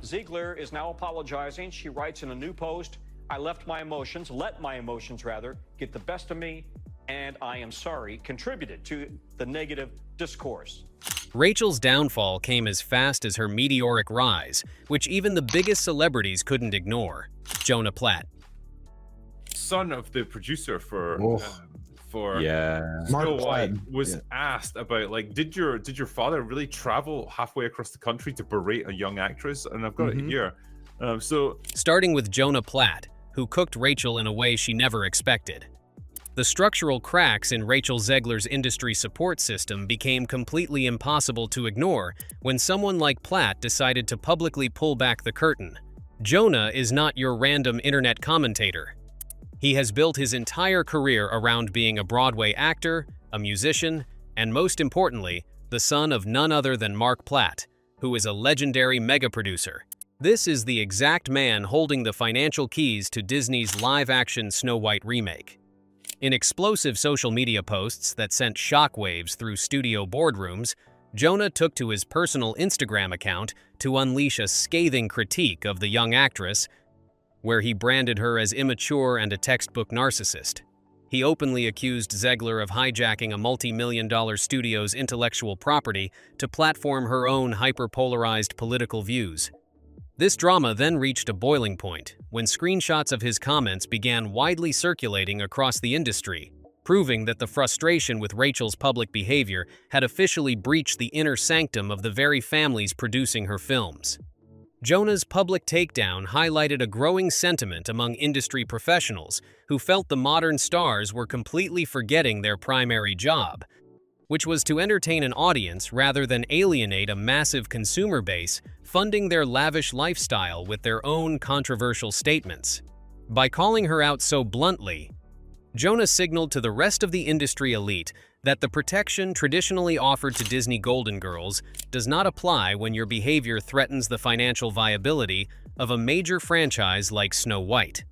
Zegler is now apologizing. She writes in a new post, "I let my emotions get the best of me, and I am sorry, contributed to the negative discourse." Rachel's downfall came as fast as her meteoric rise, which even the biggest celebrities couldn't ignore. Jonah Platt. Son of the producer for Marc Snow White Platt, was asked about, like, did your father really travel halfway across the country to berate a young actress? And I've got it here. Starting with Jonah Platt, who cooked Rachel in a way she never expected. The structural cracks in Rachel Zegler's industry support system became completely impossible to ignore when someone like Platt decided to publicly pull back the curtain. Jonah is not your random internet commentator. He has built his entire career around being a Broadway actor, a musician, and most importantly, the son of none other than Marc Platt, who is a legendary mega-producer. This is the exact man holding the financial keys to Disney's live-action Snow White remake. In explosive social media posts that sent shockwaves through studio boardrooms, Jonah took to his personal Instagram account to unleash a scathing critique of the young actress, where he branded her as immature and a textbook narcissist. He openly accused Zegler of hijacking a multi-million-dollar studio's intellectual property to platform her own hyper-polarized political views. This drama then reached a boiling point when screenshots of his comments began widely circulating across the industry, proving that the frustration with Rachel's public behavior had officially breached the inner sanctum of the very families producing her films. Jonah's public takedown highlighted a growing sentiment among industry professionals who felt the modern stars were completely forgetting their primary job, which was to entertain an audience rather than alienate a massive consumer base funding their lavish lifestyle with their own controversial statements. By calling her out so bluntly, Jonah signaled to the rest of the industry elite that the protection traditionally offered to Disney Golden Girls does not apply when your behavior threatens the financial viability of a major franchise like Snow White.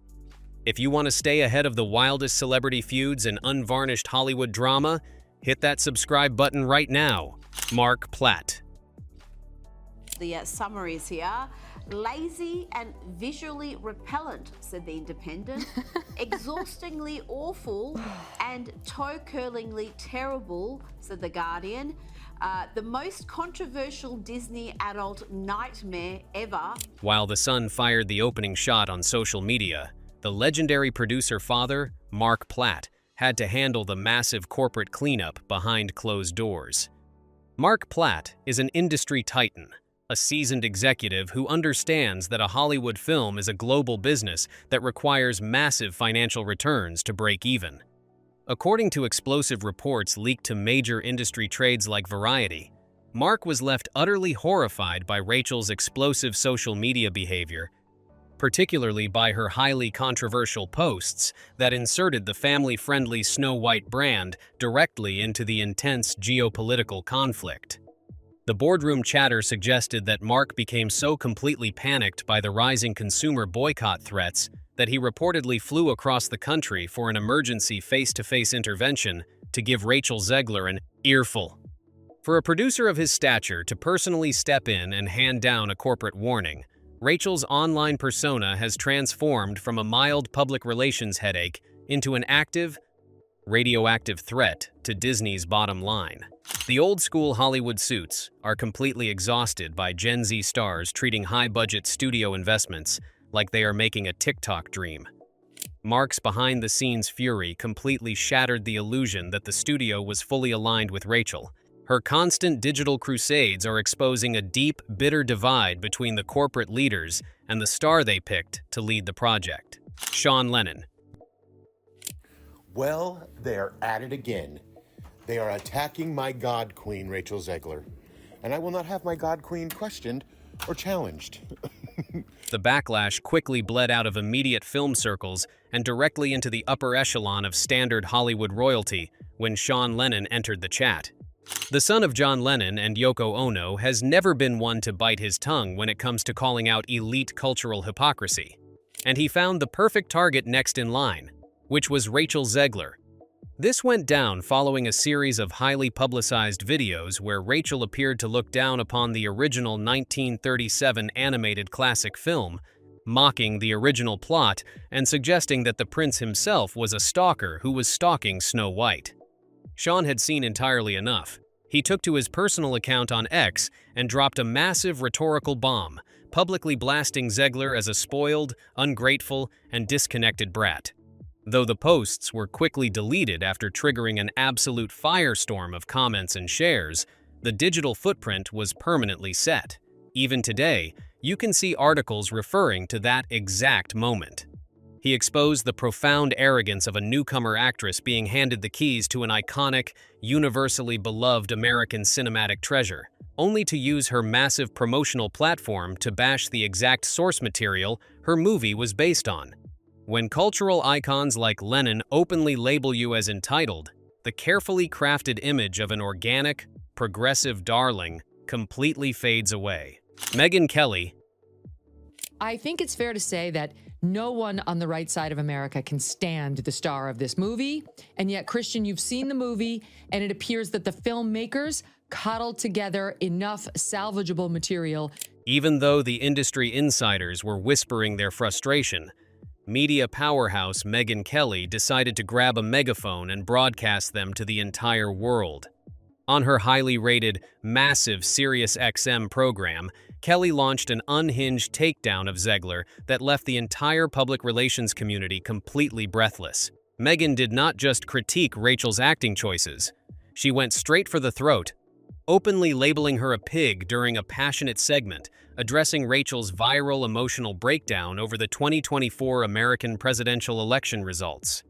If you want to stay ahead of the wildest celebrity feuds and unvarnished Hollywood drama, hit that subscribe button right now. Marc Platt. The summaries here. Lazy and visually repellent, said The Independent. Exhaustingly awful and toe-curlingly terrible, said The Guardian. The most controversial Disney adult nightmare ever. While The Sun fired the opening shot on social media, the legendary producer father, Marc Platt, had to handle the massive corporate cleanup behind closed doors. Marc Platt is an industry titan, a seasoned executive who understands that a Hollywood film is a global business that requires massive financial returns to break even. According to explosive reports leaked to major industry trades like Variety, Marc was left utterly horrified by Rachel's explosive social media behavior, particularly by her highly controversial posts that inserted the family-friendly Snow White brand directly into the intense geopolitical conflict. The boardroom chatter suggested that Marc became so completely panicked by the rising consumer boycott threats that he reportedly flew across the country for an emergency face-to-face intervention to give Rachel Zegler an earful. For a producer of his stature to personally step in and hand down a corporate warning, Rachel's online persona has transformed from a mild public relations headache into an active, radioactive threat to Disney's bottom line. The old-school Hollywood suits are completely exhausted by Gen Z stars treating high-budget studio investments like they are making a TikTok dream. Marc's behind-the-scenes fury completely shattered the illusion that the studio was fully aligned with Rachel. Her constant digital crusades are exposing a deep, bitter divide between the corporate leaders and the star they picked to lead the project. Sean Lennon. Well, they're at it again. They are attacking my God Queen, Rachel Zegler. And I will not have my God Queen questioned or challenged. The backlash quickly bled out of immediate film circles and directly into the upper echelon of standard Hollywood royalty when Sean Lennon entered the chat. The son of John Lennon and Yoko Ono has never been one to bite his tongue when it comes to calling out elite cultural hypocrisy. And he found the perfect target next in line, which was Rachel Zegler. This went down following a series of highly publicized videos where Rachel appeared to look down upon the original 1937 animated classic film, mocking the original plot and suggesting that the prince himself was a stalker who was stalking Snow White. Sean had seen entirely enough. He took to his personal account on X and dropped a massive rhetorical bomb, publicly blasting Zegler as a spoiled, ungrateful, and disconnected brat. Though the posts were quickly deleted after triggering an absolute firestorm of comments and shares, the digital footprint was permanently set. Even today, you can see articles referring to that exact moment. He exposed the profound arrogance of a newcomer actress being handed the keys to an iconic, universally beloved American cinematic treasure, only to use her massive promotional platform to bash the exact source material her movie was based on. When cultural icons like Lennon openly label you as entitled, the carefully crafted image of an organic, progressive darling completely fades away. Megyn Kelly. I think it's fair to say that no one on the right side of America can stand the star of this movie. And yet, Christian, you've seen the movie, and it appears that the filmmakers cobbled together enough salvageable material. Even though the industry insiders were whispering their frustration, media powerhouse Megyn Kelly decided to grab a megaphone and broadcast them to the entire world. On her highly rated, massive SiriusXM program, Kelly launched an unhinged takedown of Zegler that left the entire public relations community completely breathless. Megyn did not just critique Rachel's acting choices. She went straight for the throat, openly labeling her a pig during a passionate segment, addressing Rachel's viral emotional breakdown over the 2024 American presidential election results.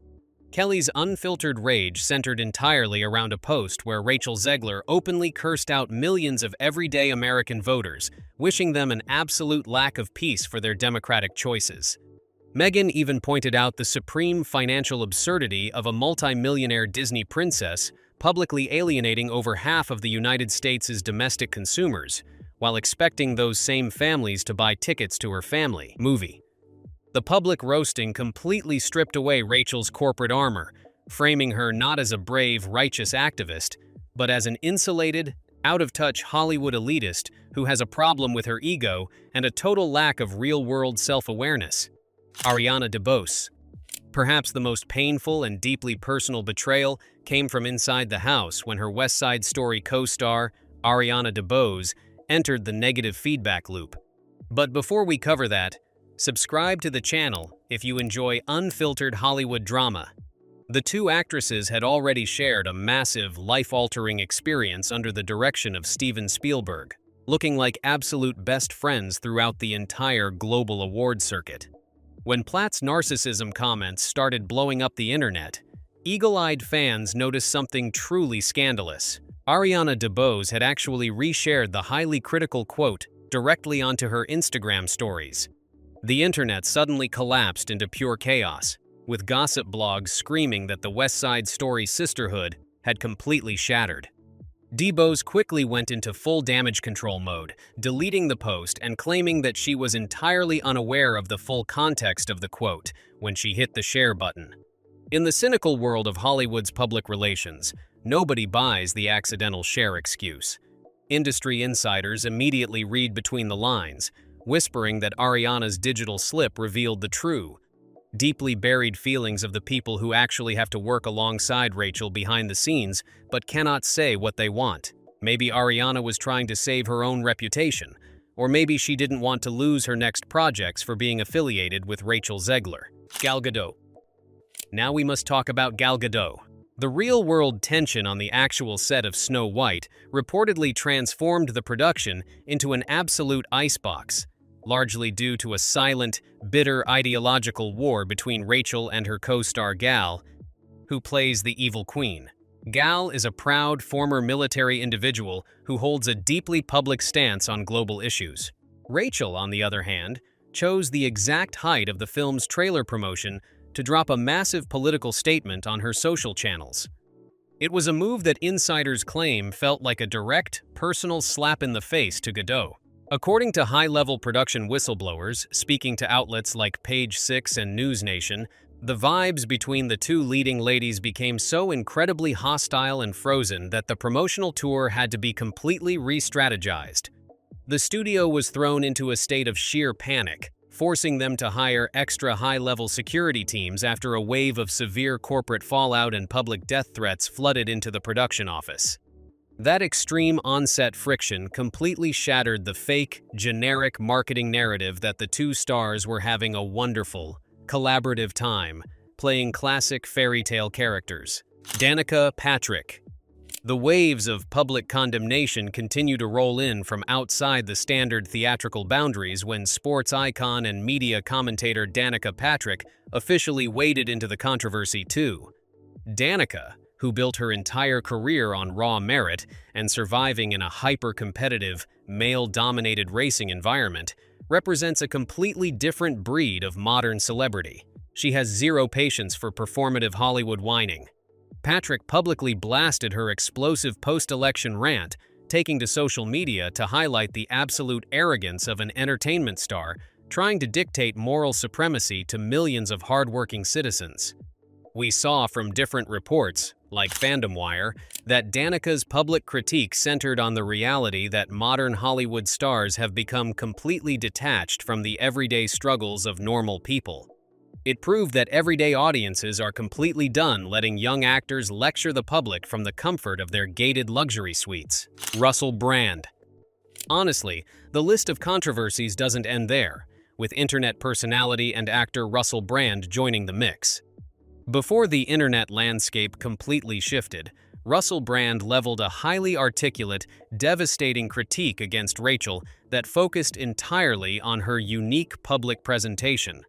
Kelly's unfiltered rage centered entirely around a post where Rachel Zegler openly cursed out millions of everyday American voters, wishing them an absolute lack of peace for their democratic choices. Megyn even pointed out the supreme financial absurdity of a multi-millionaire Disney princess publicly alienating over half of the United States' domestic consumers, while expecting those same families to buy tickets to her family movie. The public roasting completely stripped away Rachel's corporate armor, framing her not as a brave, righteous activist, but as an insulated, out-of-touch Hollywood elitist who has a problem with her ego and a total lack of real-world self-awareness. Ariana DeBose. Perhaps the most painful and deeply personal betrayal came from inside the house when her West Side Story co-star, Ariana DeBose, entered the negative feedback loop. But before we cover that, subscribe to the channel if you enjoy unfiltered Hollywood drama. The two actresses had already shared a massive, life-altering experience under the direction of Steven Spielberg, looking like absolute best friends throughout the entire global award circuit. When Platt's narcissism comments started blowing up the internet, eagle-eyed fans noticed something truly scandalous. Ariana DeBose had actually reshared the highly critical quote directly onto her Instagram stories. The internet suddenly collapsed into pure chaos, with gossip blogs screaming that the West Side Story sisterhood had completely shattered. DeBose quickly went into full damage control mode, deleting the post and claiming that she was entirely unaware of the full context of the quote when she hit the share button. In the cynical world of Hollywood's public relations, nobody buys the accidental share excuse. Industry insiders immediately read between the lines, whispering that Ariana's digital slip revealed the true, deeply buried feelings of the people who actually have to work alongside Rachel behind the scenes but cannot say what they want. Maybe Ariana was trying to save her own reputation, or maybe she didn't want to lose her next projects for being affiliated with Rachel Zegler. Gal Gadot. Now we must talk about Gal Gadot. The real-world tension on the actual set of Snow White reportedly transformed the production into an absolute icebox, largely due to a silent, bitter ideological war between Rachel and her co-star Gal, who plays the evil queen. Gal is a proud former military individual who holds a deeply public stance on global issues. Rachel, on the other hand, chose the exact height of the film's trailer promotion to drop a massive political statement on her social channels. It was a move that insiders claim felt like a direct, personal slap in the face to Gadot. According to high-level production whistleblowers speaking to outlets like Page 6 and News Nation, The vibes between the two leading ladies became so incredibly hostile and frozen that the promotional tour had to be completely re-strategized. The studio was thrown into a state of sheer panic, forcing them to hire extra high-level security teams after a wave of severe corporate fallout and public death threats flooded into the production office. That extreme on-set friction completely shattered the fake, generic marketing narrative that the two stars were having a wonderful, collaborative time, playing classic fairy tale characters. Danica Patrick. The waves of public condemnation continue to roll in from outside the standard theatrical boundaries when sports icon and media commentator Danica Patrick officially waded into the controversy too. Danica, who built her entire career on raw merit and surviving in a hyper-competitive, male-dominated racing environment, represents a completely different breed of modern celebrity. She has zero patience for performative Hollywood whining. Patrick publicly blasted her explosive post-election rant, taking to social media to highlight the absolute arrogance of an entertainment star trying to dictate moral supremacy to millions of hardworking citizens. We saw from different reports, like Fandom Wire, that Danica's public critique centered on the reality that modern Hollywood stars have become completely detached from the everyday struggles of normal people. It proved that everyday audiences are completely done letting young actors lecture the public from the comfort of their gated luxury suites. Russell Brand. Honestly, the list of controversies doesn't end there, with internet personality and actor Russell Brand joining the mix. Before the internet landscape completely shifted, Russell Brand leveled a highly articulate, devastating critique against Rachel that focused entirely on her unique public presentation.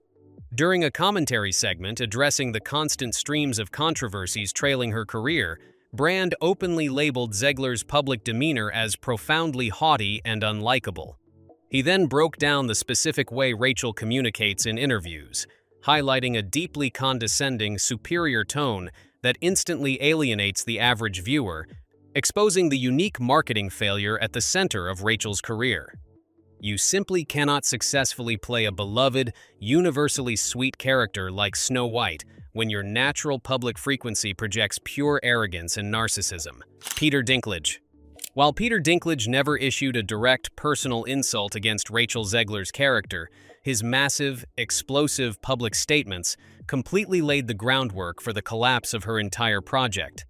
During a commentary segment addressing the constant streams of controversies trailing her career, Brand openly labeled Zegler's public demeanor as profoundly haughty and unlikable. He then broke down the specific way Rachel communicates in interviews, highlighting a deeply condescending, superior tone that instantly alienates the average viewer, exposing the unique marketing failure at the center of Rachel's career. You simply cannot successfully play a beloved, universally sweet character like Snow White when your natural public frequency projects pure arrogance and narcissism. Peter Dinklage. While Peter Dinklage never issued a direct personal insult against Rachel Zegler's character, his massive, explosive public statements completely laid the groundwork for the collapse of her entire project.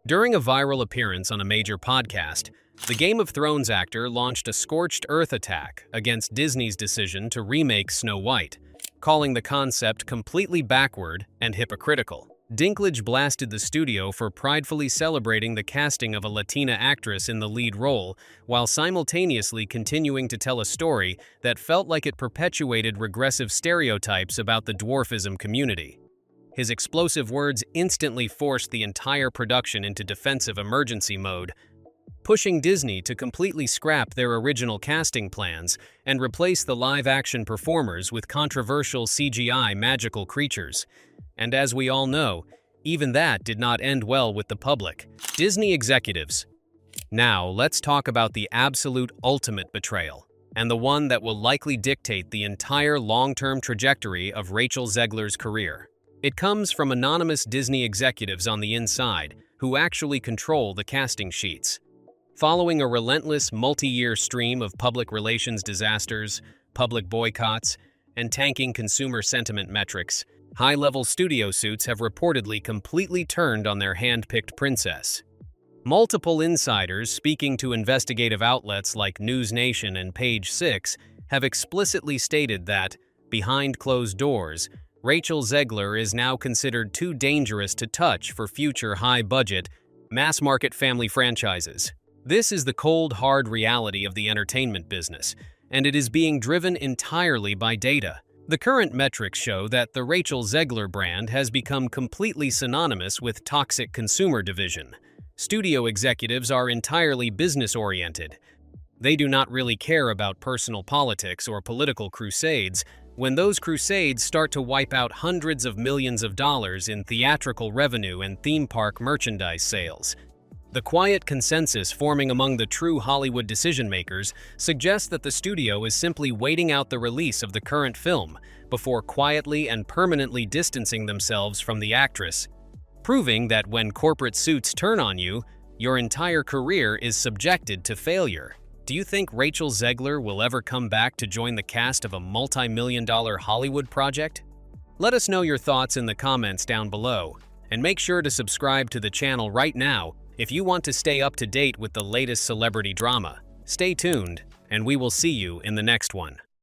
During a viral appearance on a major podcast, the Game of Thrones actor launched a scorched earth attack against Disney's decision to remake Snow White, calling the concept completely backward and hypocritical. Dinklage blasted the studio for pridefully celebrating the casting of a Latina actress in the lead role, while simultaneously continuing to tell a story that felt like it perpetuated regressive stereotypes about the dwarfism community. His explosive words instantly forced the entire production into defensive emergency mode, pushing Disney to completely scrap their original casting plans and replace the live-action performers with controversial CGI magical creatures. And as we all know, even that did not end well with the public. Disney executives. Now, let's talk about the absolute ultimate betrayal, and the one that will likely dictate the entire long-term trajectory of Rachel Zegler's career. It comes from anonymous Disney executives on the inside who actually control the casting sheets. Following a relentless multi-year stream of public relations disasters, public boycotts, and tanking consumer sentiment metrics, high-level studio suits have reportedly completely turned on their hand-picked princess. Multiple insiders speaking to investigative outlets like News Nation and Page 6 have explicitly stated that, behind closed doors, Rachel Zegler is now considered too dangerous to touch for future high-budget, mass-market family franchises. This is the cold, hard reality of the entertainment business, and it is being driven entirely by data. The current metrics show that the Rachel Zegler brand has become completely synonymous with toxic consumer division. Studio executives are entirely business-oriented. They do not really care about personal politics or political crusades when those crusades start to wipe out hundreds of millions of dollars in theatrical revenue and theme park merchandise sales. The quiet consensus forming among the true Hollywood decision-makers suggests that the studio is simply waiting out the release of the current film before quietly and permanently distancing themselves from the actress, proving that when corporate suits turn on you, your entire career is subjected to failure. Do you think Rachel Zegler will ever come back to join the cast of a multi-million-dollar Hollywood project? Let us know your thoughts in the comments down below, and make sure to subscribe to the channel right now if you want to stay up to date with the latest celebrity drama. Stay tuned, and we will see you in the next one.